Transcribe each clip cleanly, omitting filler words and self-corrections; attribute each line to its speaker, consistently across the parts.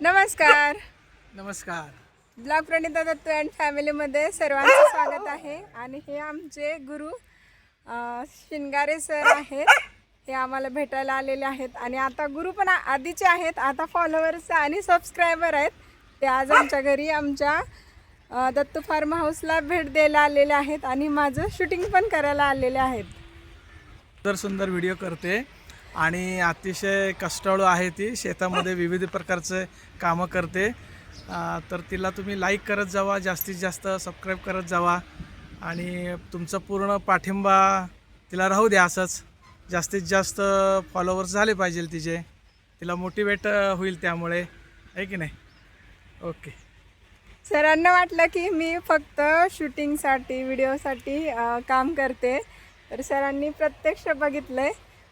Speaker 1: नमस्कार.
Speaker 2: नमस्कार.
Speaker 1: Blog Pranita Dattu and फॅमिलीमध्ये सर्वांचं स्वागत आहे. आणि हे आमचे गुरु शिंगारे सर आहेत. हे आम्हाला भेटायला आलेले आहेत आणि आता गुरु पण आधीचे आहेत, आता फॉलोअर्स आणि सबस्क्रायबर आहेत. ते आज आमच्या घरी आमच्या दत्तू फार्म हाऊसला भेट द्यायला आलेले आहेत आणि माझं शूटिंग पण करायला आलेले आहेत.
Speaker 2: सुंदर सुंदर व्हिडिओ करते आणि अतिशय कष्टाळू आहे ती. शेतामध्ये विविध प्रकारचे कामं करते. तर तिला तुम्ही लाईक करत जावा, जास्तीत जास्त सबस्क्राईब करत जावा आणि तुमचा पूर्ण पाठिंबा तिला राहू द्या. असंच जास्तीत जास्त फॉलोअर्स झाले पाहिजे तिचे, तिला मोटिवेट होईल त्यामुळे, आहे की नाही. ओके.
Speaker 1: सरांना वाटलं की मी फक्त शूटिंगसाठी व्हिडिओसाठी काम करते, तर सरांनी प्रत्यक्ष बघितलंय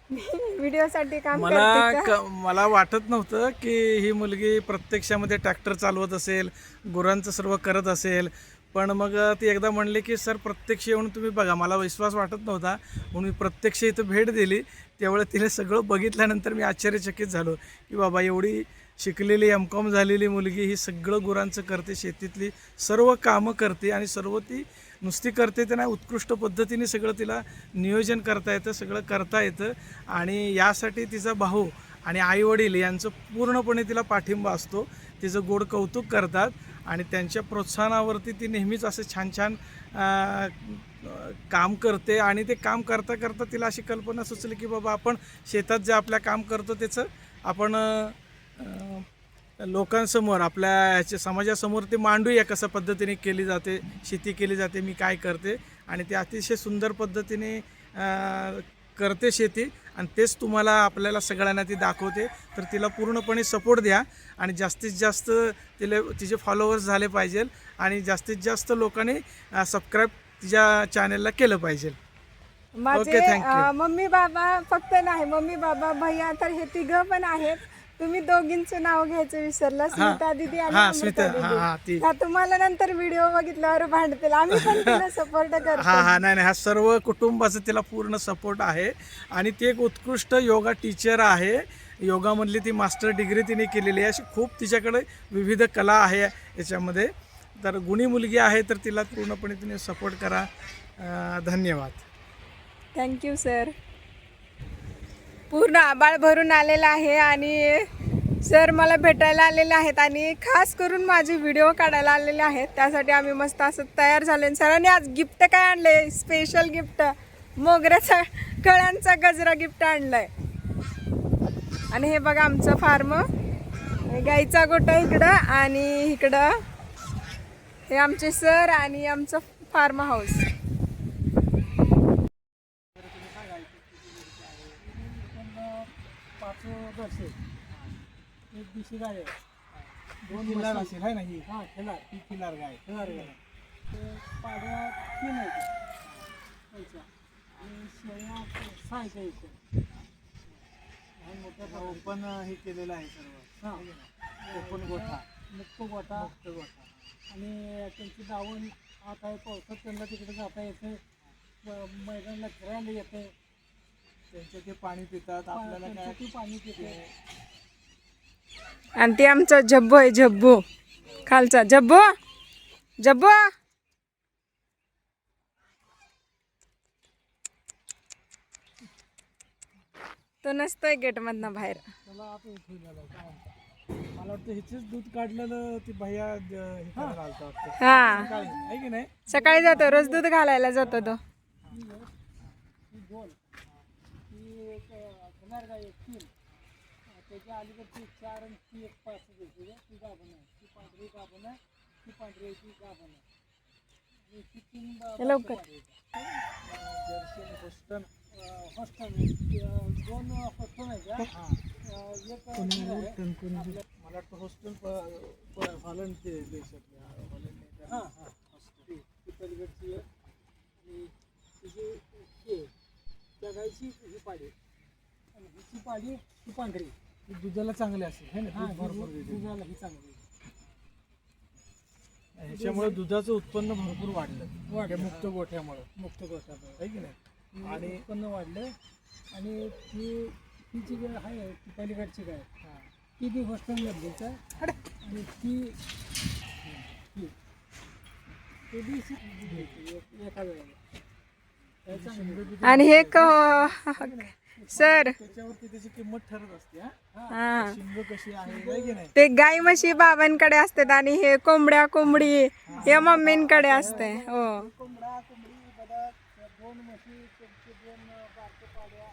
Speaker 1: मी व्हिडिओसाठी काम करते.
Speaker 2: मला वाटत नव्हतं की ही मुलगी प्रत्यक्षामध्ये ट्रॅक्टर चालवत असेल, गुरांचं सर्व करत असेल. पण मग ती एकदा म्हणली की सर प्रत्यक्ष येऊन तुम्ही बघा. मला विश्वास वाटत नव्हता म्हणून मी प्रत्यक्ष इथं भेट दिली. त्यावेळेस तिला सगळं बघितल्यानंतर मी आश्चर्यचकित झालो की बाबा एवढी शिकलेली M.Com झालेली मुलगी ही सगळं गुरांचं करते, शेतीतली सर्व कामं करते आणि सर्व ती नुसती करते ते नाही, उत्कृष्ट पद्धतीने सगळं तिला नियोजन करता येतं, सगळं करता येतं. आणि यासाठी तिचा भाऊ आणि आईवडील यांचं पूर्णपणे तिला पाठिंबा असतो. तिचं गोड कौतुक करतात आणि त्यांच्या प्रोत्साहनावरती ती नेहमीच असं छान छान काम करते. आणि ते काम करता करता तिला अशी कल्पना सुचली की बाबा आपण शेतात जे आपल्या काम करतो त्याचं आपण लोकांसमोर, आपल्या ह्याच्या समाजासमोर ते मांडूया, कसं पद्धतीने केली जाते शेती, केली जाते, मी काय करते. आणि ते अतिशय सुंदर पद्धतीने करते शेती आणि तेच तुम्हाला आपल्याला सगळ्यांना ती दाखवते. तर तिला पूर्णपणे सपोर्ट द्या आणि जास्तीत जास्त तिचे फॉलोअर्स झाले पाहिजे आणि जास्तीत जास्त लोकांनी सबस्क्राईब तिच्या चॅनलला केलं पाहिजे.
Speaker 1: माझे मम्मी बाबा फक्त नाही, मम्मी बाबा भैया तर हे तिघं पण आहेत. तुम्ही दोघींचं नाव घ्यायचं विसरलं, स्मिता दिदी आणि अमृता दिदी. तुम्हाला नंतर व्हिडिओ बघितल्यावर भांडतील, आम्ही पण तिला सपोर्ट करतो.
Speaker 2: नाही, हा सर्व कुटुंबाचं तिला पूर्ण सपोर्ट आहे. आणि ती एक उत्कृष्ट योगा टीचर आहे. योगामधली ती मास्टर डिग्री तिने केलेली आहे. अशी खूप तिच्याकडे विविध कला आहे याच्यामध्ये. तर गुणी मुलगी आहे, तर तिला पूर्णपणे तिने सपोर्ट करा. धन्यवाद.
Speaker 1: Thank you sir. पूर्ण आबाळ भरून आलेला आहे आणि सर मला भेटायला आलेले आहेत आणि खास करून माझे व्हिडिओ काढायला आलेले आहेत. त्यासाठी आम्ही मस्त असं तयार झालो. सरांनी आज गिफ्ट काय आणले, स्पेशल गिफ्ट मोगऱ्याचा कळ्यांचा गजरा गिफ्ट आणलाय. आणि हे बघा आमचं फार्म, गाईचा गोठा इकडं आणि इकडं हे आमचे सर आणि आमचं फार्म हाऊस.
Speaker 2: एक दिवशी गाय आहे, 2 खिल्लार असेल आहे ना. ही खिल्लार, ही खिल्लार गाय.
Speaker 3: पाड्या 3 आहेत आणि शेळ्या 6 आहेत इथे.
Speaker 2: मोठ्या ओपन हे केलेलं आहे सर्व. ओपन गोठा,
Speaker 3: मुक्त गोठा आणि त्यांची दावण आता आहे. पावसात त्यांना तिकडे जाता येते, मैदानाला खेळायला येते,
Speaker 2: त्यांचे ते पाणी पितात, आपल्याला काय
Speaker 3: ते पाणी पिते.
Speaker 1: आणि ते आमचा झब्बू आहे, झब्बू खालचा झब्बू. झब्बू तो नसतोय गेट मधनं बाहेर.
Speaker 3: त्याला आता इथे गेला.
Speaker 2: मला वाटतं हिचंच दूध काढलेलं ती भैया हे करायला आलता वाटतं.
Speaker 1: हा,
Speaker 2: सकाळी, आहे की नाही.
Speaker 1: सकाळी जातो, रोज दूध घालायला जातो तो.
Speaker 3: गोल ती एक खिलार गाय, एक 3. त्याच्या अलीकडची 4 आणि ती एक 5 घ्यायची. ती गाभण आहे, ती पांढरी गाभण आहे, ती पांढरी ती गाभण आहे. ती 3
Speaker 1: लवकर
Speaker 2: जर्सी होस्टन,
Speaker 3: हॉस्टन 2 हॉस्टन आहेत. एक
Speaker 2: मला वाटतं हॉस्टन हॉलंड ते देशातल्या हॉलंड.
Speaker 3: ती पलीकडची आहे आणि तिची हे त्या गायची ही पाडी आणि हिची पाडी ही पांढरी.
Speaker 2: दुधाला चांगले असेल है ना, भरपूर
Speaker 3: दुधाला ही चांगली.
Speaker 2: ह्याच्यामुळे दुधाचं उत्पन्न भरपूर वाढलं मुक्त गोठ्यामुळे.
Speaker 3: मुक्त गोठ्यामुळे
Speaker 2: आहे की नाही.
Speaker 3: आणि उत्पन्न वाढलं. आणि ती जी गाय आहे ती पलीकडची गाय, किती हॉस्टेल गरजेचं आणि ते एका वेळेला
Speaker 1: आणि हे सर
Speaker 2: त्याच्यावरती त्याची किंमत ठरत असते
Speaker 1: हा
Speaker 2: शिंग कशी आहे की नाही.
Speaker 1: ते गाई म्हशी बाबांकडे असतात आणि हे कोंबड्या कोंबडी हे मम्मींकडे असते. हो
Speaker 3: कोंबडा कोंबडी बदक 2 म्हशी त्यांचे 2 बारके पाड्या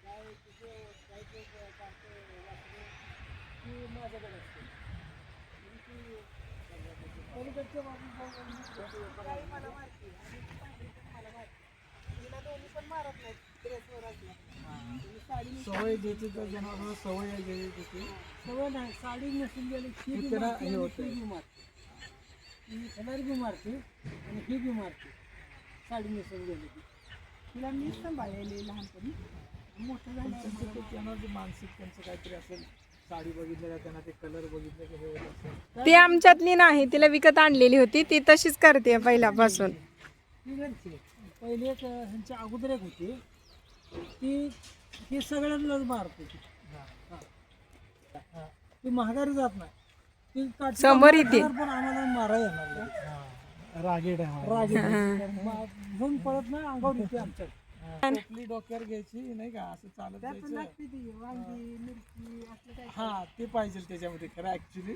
Speaker 3: गाय तिचे गायचे बारके वासरे ती माझ्याकडे असते. पलीकडच्या
Speaker 2: सवय द्यायची तर जनावरांना सवय द्यायची
Speaker 3: सवय नाही साडी नेसून गेली ही बी मारते आणि ती बी मारते. ही खणारी बी मारते आणि ही बी मारते साडी नेसून गेली की. तिला मी सांभाळलेली लहानपणी मोठं झालं
Speaker 2: त्यांना जे मानसिक त्यांचं काहीतरी असेल साडी बघितलं का त्यांना ते कलर बघितलं की हे होत असेल.
Speaker 1: ती आमच्यातली नाही, तिला विकत आणलेली होती, ती तशीच करते पहिल्यापासून.
Speaker 3: पहिले एक ह्यांच्या अगोदर एक होती ती ही सगळ्यांनाच मारत होती. ती महागारी जात नाही ती काठी
Speaker 1: समोर येते.
Speaker 3: पण आम्हाला मारा येणार नाही.
Speaker 2: रागीड
Speaker 3: घेऊन पळत नाही अंगावर येते आमच्या.
Speaker 2: टोपली डोक्यावर घ्यायची नाही का असं चालत जायचं. हा ते पाहिजे त्याच्यामध्ये खरं ऍक्च्युली.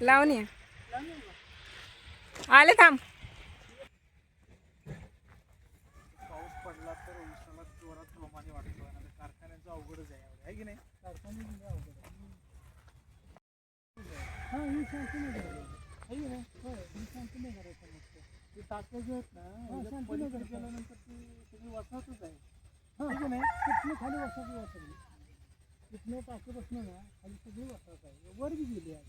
Speaker 1: लावून ये. आले थांब.
Speaker 2: पाऊस पडला तर उसाला जोरात प्रमाणे वाटतो आणि कारखान्याचं अवघडच आहे की नाही.
Speaker 3: कारखान्याची अवघड आहे. हा ही शांती नाही करायचं मस्त. ते टाके जे आहेत ना पलीकडे गेल्यानंतर ती सगळी वसाहतच आहे. हा नाही तिथनं खाली वसाहत वसरली. तिथनं टाके बसणं ना खाली सगळी वसाहत आहे. वर बी गेली आहे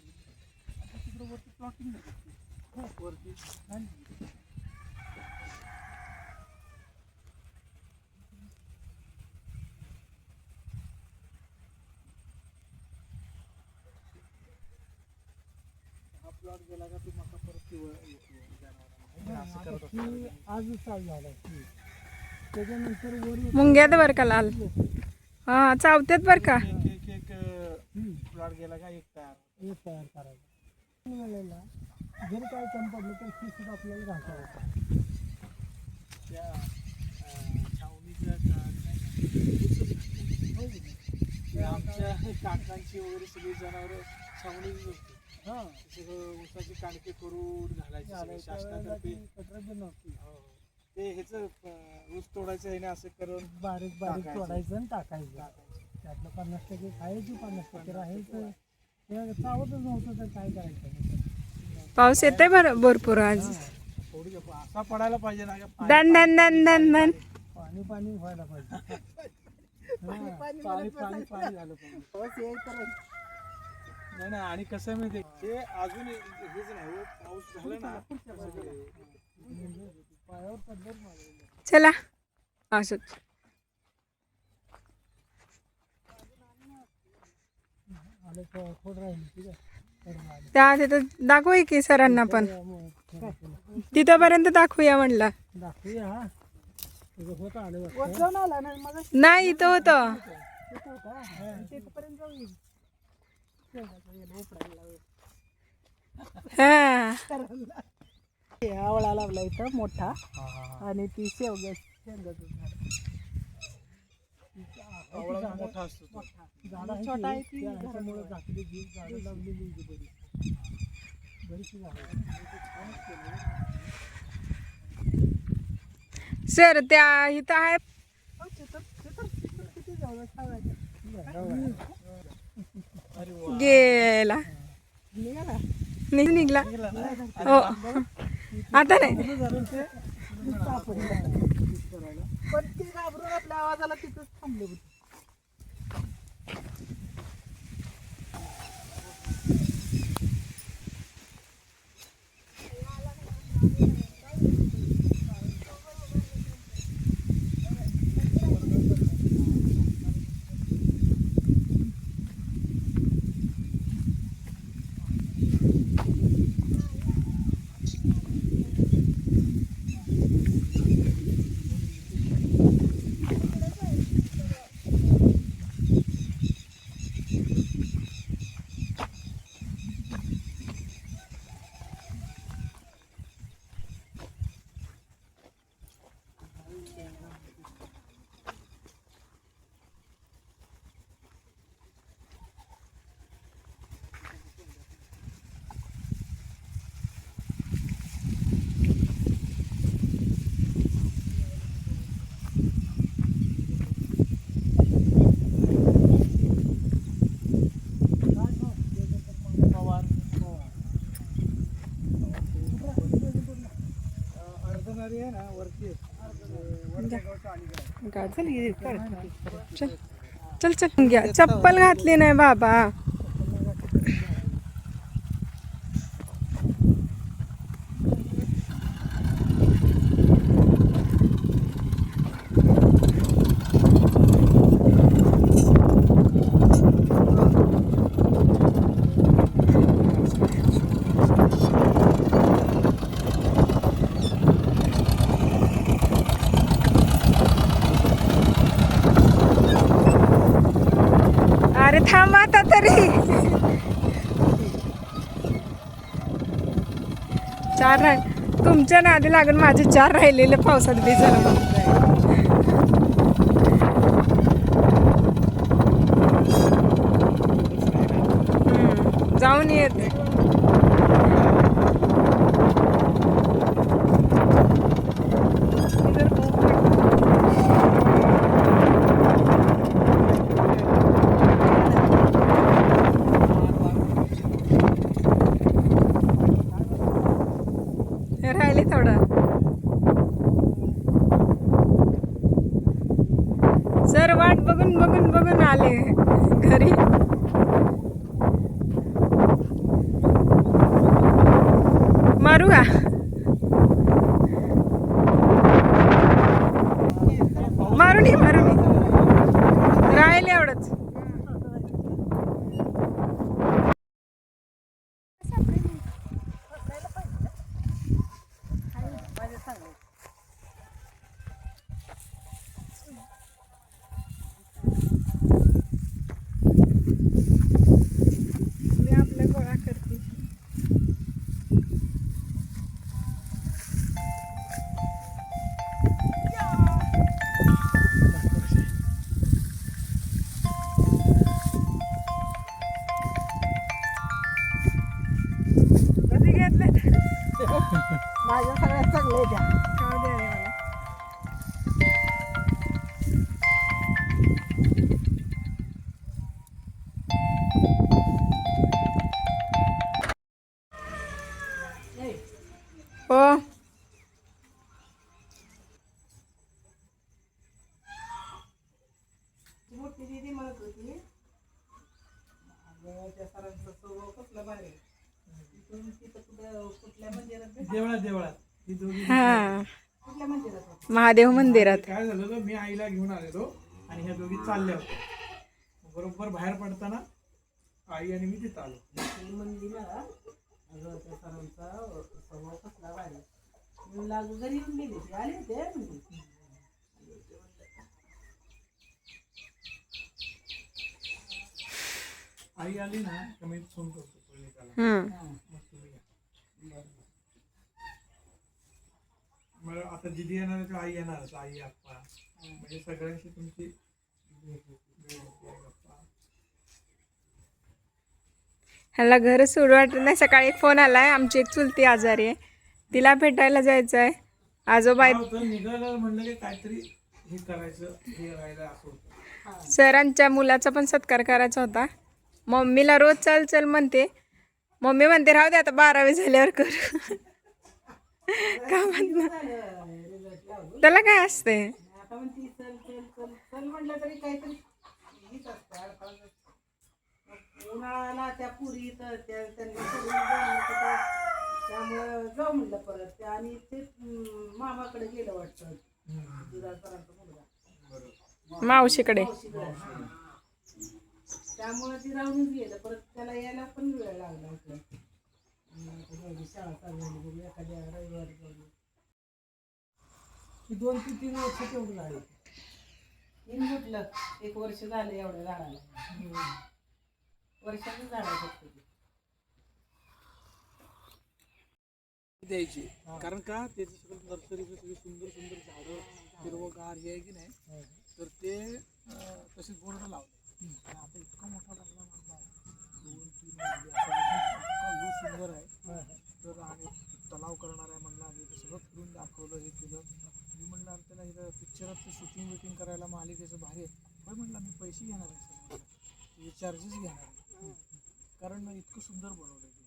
Speaker 3: आता तिकडं वरती प्लॉटिंग नाही वरती नाही. हा प्लॉट गेला का ती मका परत आजच चालू झाला. त्याच्यानंतर वर
Speaker 1: मुंग्यात बर का लाल. हा चावत्यात बर का.
Speaker 2: एक प्लॉट गेला का एक
Speaker 3: तयार करायचा वेळेला जर काय कमी पडलं तर ती सुद्धा आपल्याला घालता होतं.
Speaker 2: त्या छावणीच्या आमच्या काकांची वगैरे सगळी जनावरं छावणीच होती.
Speaker 3: हां
Speaker 2: सगळं ऊसाची कांडके करून घालायची शासनातर्फे.
Speaker 3: नव्हती
Speaker 2: ते ह्याचं ऊस तोडायचं आहे ना असं करून
Speaker 3: बारीक बारीक तोडायचं आणि टाकायचं. त्यातलं 50% खायची 50% राहायचं. ते चावतच नव्हतं तर काय करायचं.
Speaker 1: पाऊस येतोय भरपूर आज.
Speaker 2: थोडी असा पडायला पाहिजे ना का.
Speaker 1: दन दन दन दन दन.
Speaker 3: पाणी पाणी व्हायला पाहिजे.
Speaker 2: पाणी पाणी पाणी झालं पाहिजे. नाही ना. आणि कसं आहे माहिती ते अजून हेच नाही पाऊस झाला ना
Speaker 3: पायावर पडलं.
Speaker 1: चला असंच.
Speaker 3: आलं थोडं राहील ठीक आहे.
Speaker 1: त्या तिथं दाखवूया की सरांना पण. तिथपर्यंत दाखवूया म्हणलं.
Speaker 3: दाखवूया हा होत आलं
Speaker 1: नाही इथं होतं. हा
Speaker 3: आवळा लावला इथं मोठा आणि ती शेंगाचं झाड
Speaker 2: मोठा असतो.
Speaker 3: छोटा आहे ती ह्याच्यामुळे झाकली जी झाडं लावलेली बरीचशी झाडं.
Speaker 1: सर त्या इथं आहे गेला निघला. हो आता नाही.
Speaker 3: पण ते घाबरून आपल्या आवाजाला तिथंच थांबले होते. अर्धनारी आहे ना वरती वडगावच्या अलीकडे
Speaker 1: चल चल चल घ्या, चप्पल घातली नाही बाबा. अरे थांब आता तरी. 4 तुमच्या नादी लागून माझे 4 राहिलेले पावसात भिजलं. जाऊन येते. राहिले थोडं. सर वाट बघून बघून बघून आले घरी. मारू का? मारून ये मारून ये. राहिले एवढंच. मी आपल्या गोळा करते. कधी घेतले?
Speaker 3: माझ्या सगळ्यात चांगले द्या.
Speaker 1: खाऊ दे रे मला. हो
Speaker 3: मोठी दिदी म्हणत होती अगं त्या सरांचा स्वभाव कसला भारी. इथून तिथं कुठल्या मंदिरात
Speaker 2: देवळात ही दोघी
Speaker 1: हा
Speaker 3: कुठल्या मंदिरात
Speaker 1: महादेव मंदिरात.
Speaker 2: काय झालं होतं, मी आईला घेऊन आलेलो आणि ह्या दोघी चालल्या होत्या. बरोबर बाहेर पडताना आई आणि मी तिथं आलो.
Speaker 3: मंदिराला अगं त्या सरांचा स्वभाव कसला भारी. मी लागू घरी येऊन गेली ती आले होते म्हणजे.
Speaker 2: आई आली ना तर मी फोन करतो पहिले
Speaker 1: हम्म.
Speaker 2: मग तुम्ही या. मग आता दिदी येणार आहे का आई येणारच, आई आप्पा म्हणजे सगळ्यांशी तुमची भेट होती, गप्पा.
Speaker 1: ह्याला घर सोडू वाटत नाही. सकाळी एक फोन आलाय, आमची एक चुलती आजारी आहे, तिला भेटायला जायचं आहे. आजोबा
Speaker 2: काय होतं, निघालं म्हणलं की काहीतरी हे करायचं, हे राहायला असं होतं.
Speaker 1: सरांच्या मुलाचा पण सत्कार करायचा होता. मम्मीला रोज चल चल म्हणते. मम्मी म्हणते राहू दे आता 12वी झाल्यावर कर. का म्हणत त्याला काय असते.
Speaker 3: आता म्हणती चल चल चल चल म्हटलं तरी काहीतरी हीच असते अडथळा. उन्हाळ्याला त्या पुरी तर त्यांनी सोडून जाणं होतं, त्यामुळं जाऊ म्हणलं परत त्या. आणि ते मामाकडे गेलं वाटतं सरांचा मुलगा
Speaker 1: मावशीकडे.
Speaker 3: त्यामुळे ती राहूनच गेलं परत. त्याला यायला पण वेळ लागला इकडे. शाळा चालू झाली बघू एखाद्या रविवारी जाऊ. 2 ते 3 वर्ष तेवढं झाले. म्हटलं 1 वर्ष झालं एवढ्या झाडाला. वर्षाचं झाड आहे फक्त ते.
Speaker 2: द्यायची, कारण का त्याची सगळं नर्सरीचं सगळी सुंदर सुंदर झाडं हिरवगार हे आहे की नाही, तर ते तसेच बोर्ड लावले. आता इतका मोठा बंगला म्हणला आहे, 2-3 मजली असा इतका व्ह्यू सुंदर आहे. तर आणि तलाव करणार आहे म्हणला, हे सगळं फिरून दाखवलं, हे केलं. मी म्हणलं अरे त्याला इथं पिक्चरात शूटिंग विटिंग करायला मालिकेचं भारी आहे. होय म्हणलं मी पैसे घेणार आहे, तुझे चार्जेस घेणार आहे, कारण इतकं सुंदर बनवलं तुम्ही.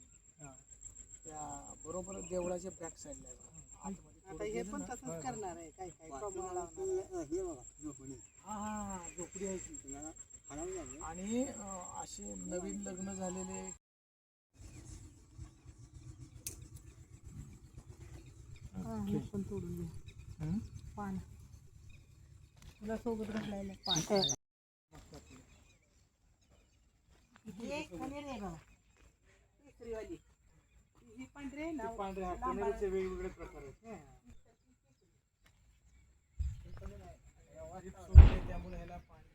Speaker 2: त्या बरोबर देवळाच्या बॅक साईडला आहे, आतमध्ये
Speaker 3: आता हे पण तसंच करणार आहे काय काय कमळ लावणार हा झोपडी आहे ती.
Speaker 2: आणि असे नवीन लग्न झालेले
Speaker 3: हे पण तोडून घे पान तुला सोबत घालायला पान हे कनेर आहे बघा तिसरीवाली ही पांढरे आहे ना
Speaker 2: पांढरे हा कनेरीचे वेगवेगळे प्रकार आहेत. त्यामुळे ह्याला पांढरे